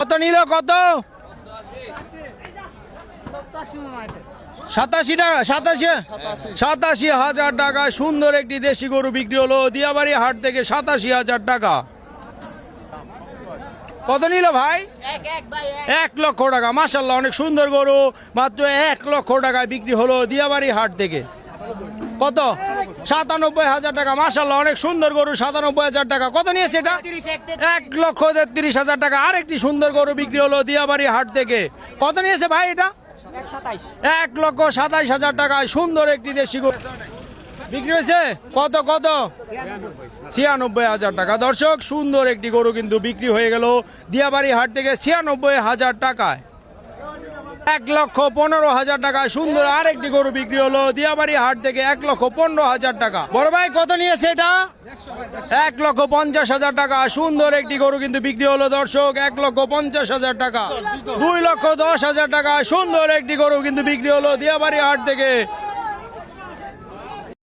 কত নিল কত? 87 টাকা, 87,000 টাকা সুন্দর একটি দেশি গরু বিক্রি হলো দিয়াবাড়ি হাট থেকে। 87,000 টাকা। কত নিল ভাই? 1 লক্ষ টাকা। মাশাআল্লাহ, অনেক সুন্দর গরু, মাত্র 1 লক্ষ টাকায় বিক্রি হলো দিয়াবাড়ি হাট থেকে। কত? 97,000 টাকা। মাশাআল্লাহ, অনেক সুন্দর গরু, 97,000 টাকা। কত নিয়েছে এটা? 1,33,000 টাকা। আরেকটি সুন্দর গরু বিক্রি হলো দিয়াবাড়ি হাট থেকে। কত নিয়েছে ভাই এটা? 1,27,000 টাকায় সুন্দর একটি দেশি গরু বিক্রি হয়েছে। কত কত? 96,000 টাকা। দর্শক, সুন্দর একটি গরু কিন্তু বিক্রি হয়ে গেল দিয়াবাড়ি হাট থেকে 96,000 টাকায়। 1,15,000 টাকা সুন্দর আরেকটি গরু বিক্রি হলো দিয়াবাড়ি হাট থেকে 1,15,000 টাকা। বড় ভাই কত নিয়েছে এটা? 1,50,000 টাকা। সুন্দর একটি গরু কিন্তু বিক্রি হলো দর্শক, 1,50,000 টাকা। 2,10,000 টাকা সুন্দর একটি গরু কিন্তু বিক্রি হলো দিয়াবাড়ি হাট থেকে